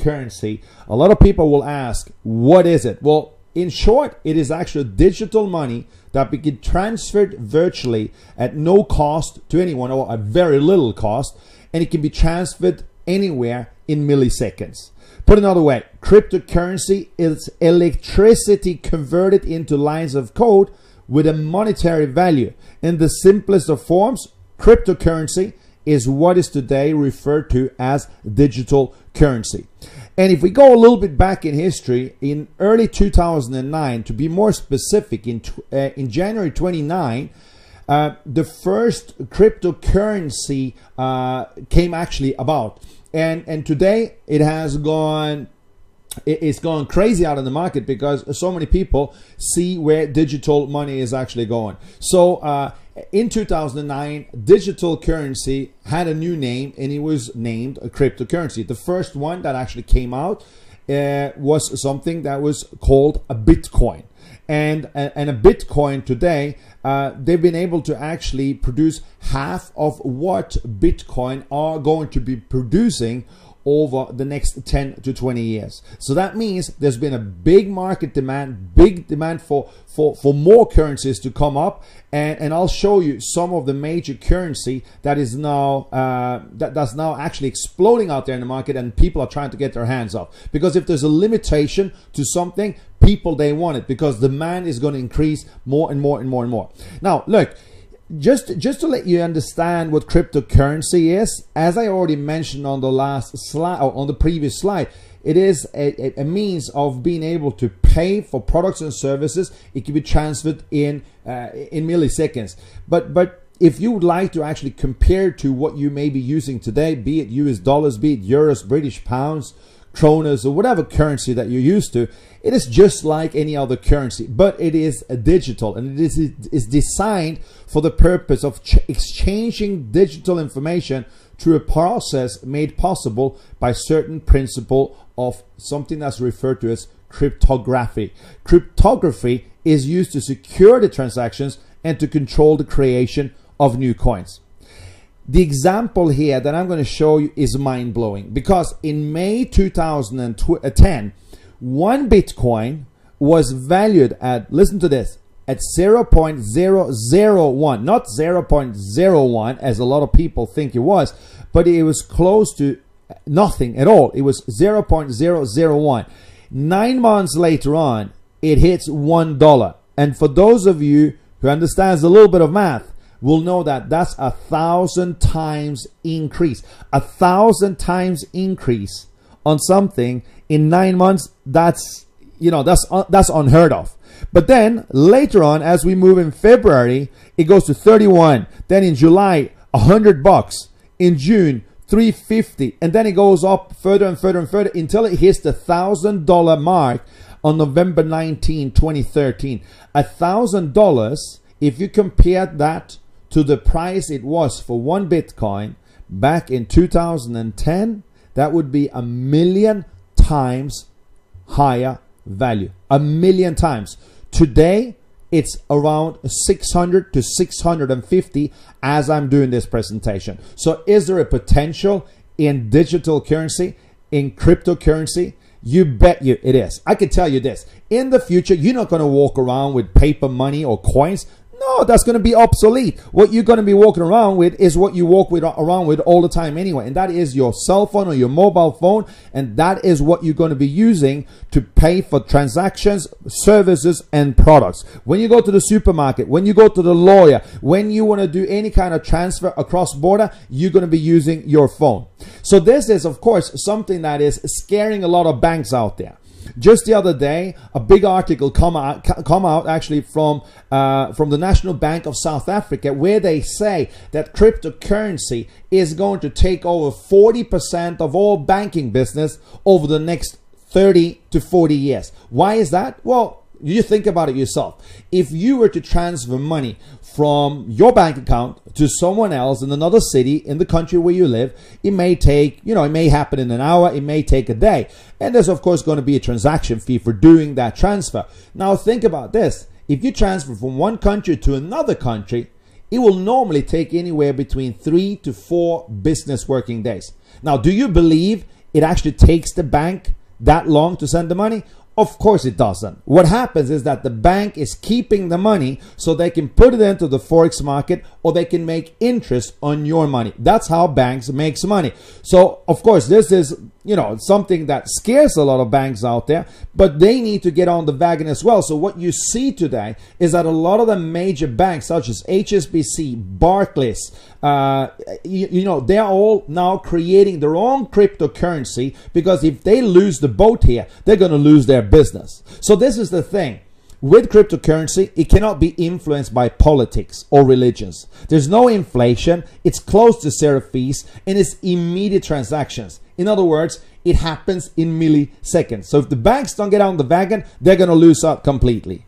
cryptocurrency. A lot of people will ask, what is it? Well, in short, it is actually digital money that can be transferred virtually at no cost to anyone, or at very little cost, and it can be transferred anywhere in milliseconds. Put another way, cryptocurrency is electricity converted into lines of code with a monetary value. In the simplest of forms, cryptocurrency is what is today referred to as digital currency. And if we go a little bit back in history, in early 2009, to be more specific, in January 29, the first cryptocurrency came actually about. And today it has gone, it's gone crazy out in the market because so many people see where digital money is actually going. So in 2009, digital currency had a new name, and it was named a cryptocurrency. The first one that actually came out was something that was called a Bitcoin. And a Bitcoin today, they've been able to actually produce half of what Bitcoin are going to be producing over the next 10 to 20 years. So that means there's been a big market demand, big demand for more currencies to come up, and I'll show you some of the major currency that is now that's now actually exploding out there in the market, and people are trying to get their hands off. Because if there's a limitation to something, people, they want it, because demand is going to increase more and more and more and more. Now look, just to let you understand what cryptocurrency is, as I already mentioned on the last slide, or on the previous slide, it is a means of being able to pay for products and services. It can be transferred in milliseconds. But if you would like to actually compare to what you may be using today, be it US dollars, be it euros, British pounds, kronas, or whatever currency that you're used to, it is just like any other currency, but it is digital, and it is designed for the purpose of exchanging digital information through a process made possible by certain principle of something that's referred to as cryptography. Cryptography is used to secure the transactions and to control the creation of new coins. The example here that I'm going to show you is mind-blowing, because in May 2010, one Bitcoin was valued at, listen to this, at 0.001, not 0.01 as a lot of people think it was, but it was close to nothing at all. It was 0.001. 9 months later on, it hits $1. And for those of you who understands a little bit of math, will know that that's 1,000 times increase. 1,000 times increase on something in 9 months. That's, you know, that's unheard of. But then later on, as we move in February, it goes to 31. Then in July, $100. In June, $350, and then it goes up further and further and further until it hits the $1,000 mark on November 19, 2013. $1,000. If you compare that to the price it was for one Bitcoin back in 2010, that would be 1,000,000 times higher value. 1,000,000 times. Today, it's around 600 to 650 as I'm doing this presentation. So is there a potential in digital currency, in cryptocurrency? You bet you it is. I can tell you this. In the future, you're not going to walk around with paper money or coins. No, that's going to be obsolete. What you're going to be walking around with is what you walk around with all the time anyway. And that is your cell phone or your mobile phone. And that is what you're going to be using to pay for transactions, services, and products. When you go to the supermarket, when you go to the lawyer, when you want to do any kind of transfer across border, you're going to be using your phone. So this is, of course, something that is scaring a lot of banks out there. Just the other day, a big article come out actually from the National Bank of South Africa, where they say that cryptocurrency is going to take over 40% of all banking business over the next 30 to 40 years. Why is that? Well, you think about it yourself. If you were to transfer money from your bank account to someone else in another city in the country where you live, it may take, it may happen in an hour, it may take a day. And there's of course going to be a transaction fee for doing that transfer. Now think about this. If you transfer from one country to another country, it will normally take anywhere between 3 to 4 business working days. Now, do you believe it actually takes the bank that long to send the money? Of course it doesn't. What happens is that the bank is keeping the money so they can put it into the forex market or they can make interest on your money. That's how banks makes money. So of course this is, something that scares a lot of banks out there, but they need to get on the wagon as well. So what you see today is that a lot of the major banks such as HSBC, Barclays, they're all now creating their own cryptocurrency, because if they lose the boat here, they're going to lose their business. So this is the thing. With cryptocurrency, it cannot be influenced by politics or religions. There's no inflation, it's close to zero fees, and it's immediate transactions. In other words, it happens in milliseconds. So if the banks don't get on the wagon, they're going to lose out completely.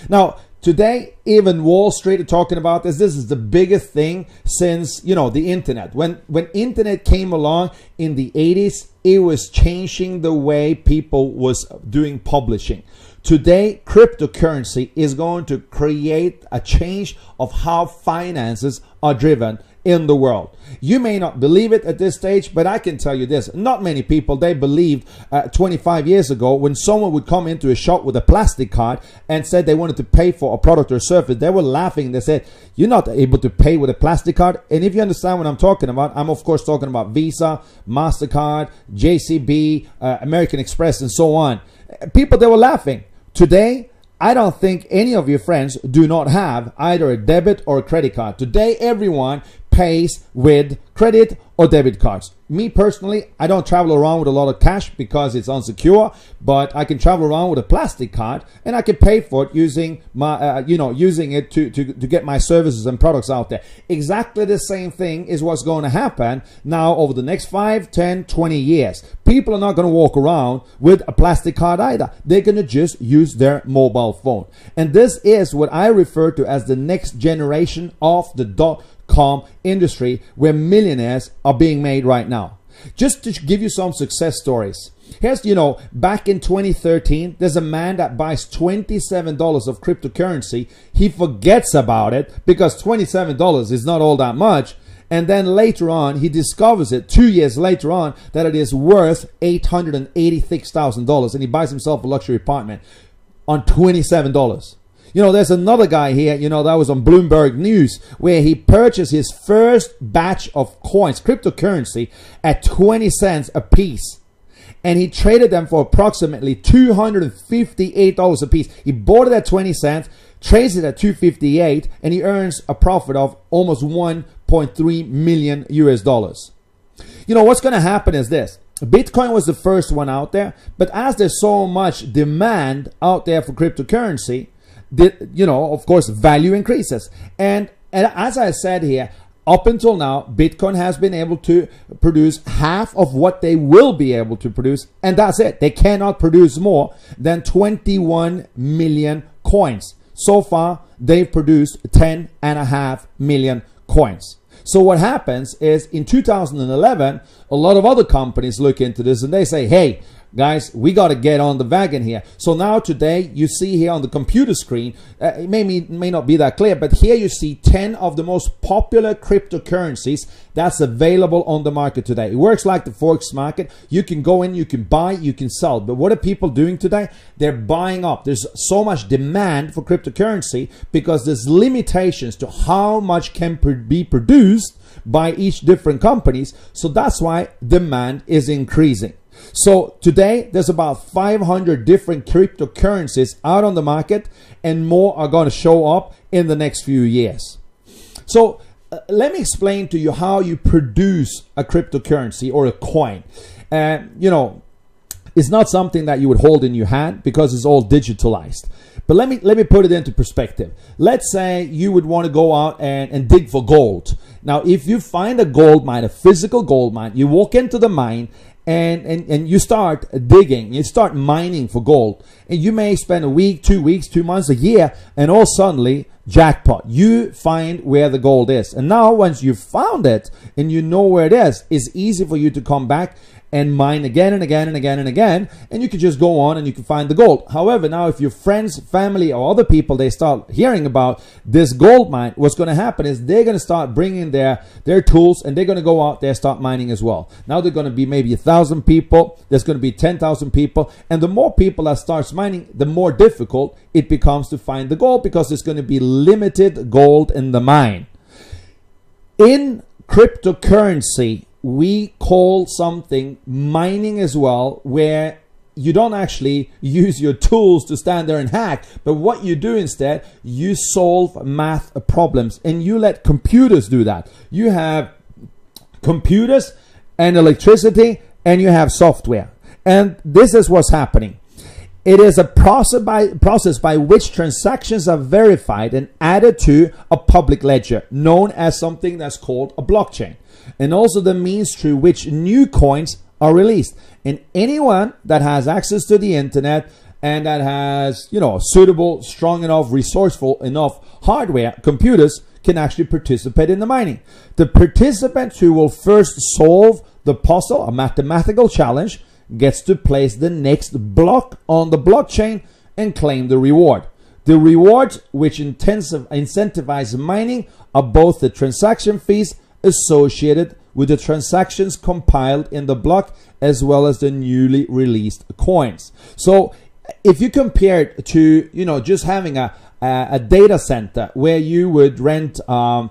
Now, today, even Wall Street are talking about this. This is the biggest thing since, the internet. When internet came along in the 80s, it was changing the way people was doing publishing. Today, cryptocurrency is going to create a change of how finances are driven in the world. You may not believe it at this stage, but I can tell you this. Not many people, they believed 25 years ago when someone would come into a shop with a plastic card and said they wanted to pay for a product or service. They were laughing. They said, you're not able to pay with a plastic card. And if you understand what I'm talking about, I'm of course talking about Visa, MasterCard, JCB, American Express, and so on. People, they were laughing. Today, I don't think any of your friends do not have either a debit or a credit card. Today, everyone pays with credit or debit cards. Me personally, I don't travel around with a lot of cash because it's unsecure, but I can travel around with a plastic card and I can pay for it using my, using it to get my services and products out there. Exactly the same thing is what's going to happen now over the next 5, 10, 20 years. People are not going to walk around with a plastic card either. They're going to just use their mobile phone. And this is what I refer to as the next generation of the .com industry, where millionaires are being made right now. Just to give you some success stories. Here's, back in 2013, there's a man that buys $27 of cryptocurrency. He forgets about it because $27 is not all that much. And then later on, he discovers it 2 years later on that it is worth $886,000. And he buys himself a luxury apartment on $27. There's another guy here, that was on Bloomberg News, where he purchased his first batch of coins, cryptocurrency, at 20 cents a piece. And he traded them for approximately $258 a piece. He bought it at 20 cents, trades it at $258, and he earns a profit of almost 1.3 million US dollars. What's going to happen is this. Bitcoin was the first one out there, but as there's so much demand out there for cryptocurrency, of course, value increases. And as I said here, up until now, Bitcoin has been able to produce half of what they will be able to produce. And that's it. They cannot produce more than 21 million coins. So far, they've produced 10.5 million coins. So what happens is in 2011, a lot of other companies look into this and they say, hey, guys, we got to get on the wagon here. So now today, you see here on the computer screen, it may not be that clear, but here you see 10 of the most popular cryptocurrencies that's available on the market today. It works like the forex market. You can go in, you can buy, you can sell. But what are people doing today? They're buying up. There's so much demand for cryptocurrency because there's limitations to how much can be produced by each different companies. So that's why demand is increasing. So today, there's about 500 different cryptocurrencies out on the market, and more are going to show up in the next few years. So let me explain to you how you produce a cryptocurrency or a coin. It's not something that you would hold in your hand because it's all digitalized. But let me put it into perspective. Let's say you would want to go out and dig for gold. Now, if you find a gold mine, a physical gold mine, you walk into the mine and you start digging, you start mining for gold, and you may spend a week, 2 weeks, 2 months, a year, and all suddenly, jackpot, you find where the gold is. And now once you've found it and you know where it is, it's easy for you to come back and mine again and again and again and again, and you can just go on and you can find the gold. However, now if your friends, family, or other people, they start hearing about this gold mine, what's going to happen is they're going to start bringing their tools, and they're going to go out there, start mining as well. Now they're going to be maybe 1,000 people, there's going to be 10,000 people, and the more people that starts mining, the more difficult it becomes to find the gold, because there's going to be limited gold in the mine. In cryptocurrency, we call something mining as well, where you don't actually use your tools to stand there and hack, but what you do instead, you solve math problems, and you let computers do that. You have computers and electricity, and you have software, and this is what's happening. It is a process by which transactions are verified and added to a public ledger, known as something that's called a blockchain, and also the means through which new coins are released. And anyone that has access to the internet and that has, suitable, strong enough, resourceful enough hardware, computers, can actually participate in the mining. The participant who will first solve the puzzle, a mathematical challenge, gets to place the next block on the blockchain and claim the reward. The rewards which incentivize mining are both the transaction fees associated with the transactions compiled in the block, as well as the newly released coins. So if you compare it to, just having a data center where you would rent a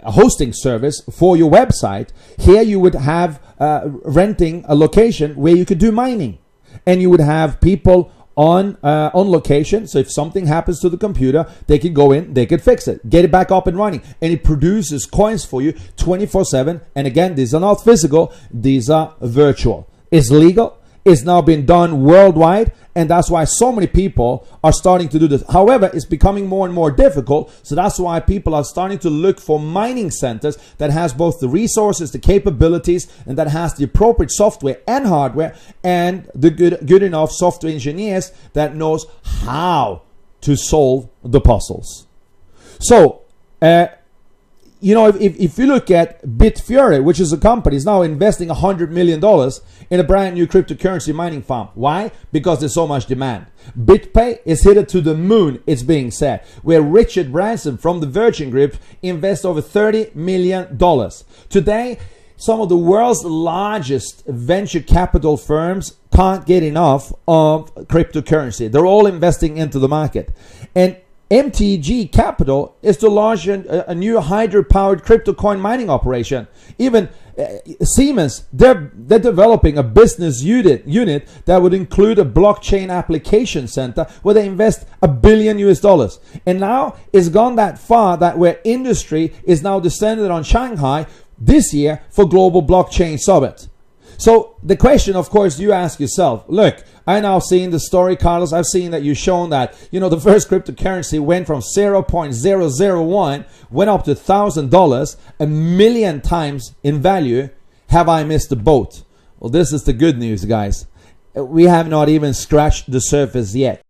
hosting service for your website, here you would have renting a location where you could do mining, and you would have people on location. So if something happens to the computer, they could go in, they could fix it, get it back up and running, and it produces coins for you 24/7. And again, these are not physical, these are virtual. It's legal. It's now been done worldwide, and that's why so many people are starting to do this. However, it's becoming more and more difficult, so that's why people are starting to look for mining centers that has both the resources, the capabilities, and that has the appropriate software and hardware, and the good enough software engineers that knows how to solve the puzzles. So, if you look at Bitfury, which is a company, is now investing $100 million in a brand new cryptocurrency mining farm. Why? Because there's so much demand. BitPay is headed to the moon, it's being said, where Richard Branson from the Virgin Group invests over $30 million. Today, some of the world's largest venture capital firms can't get enough of cryptocurrency. They're all investing into the market. And MTG Capital is to launch a new hydro-powered crypto coin mining operation. Even Siemens, they're developing a business unit that would include a blockchain application center where they invest $1 billion. And now it's gone that far that where industry is now descended on Shanghai this year for Global Blockchain Summit. So the question, of course, you ask yourself, look, I now seen the story, Carlos. I've seen that you've shown that, the first cryptocurrency went from 0.001, went up to $1,000, 1,000,000 times in value. Have I missed the boat? Well, this is the good news, guys. We have not even scratched the surface yet.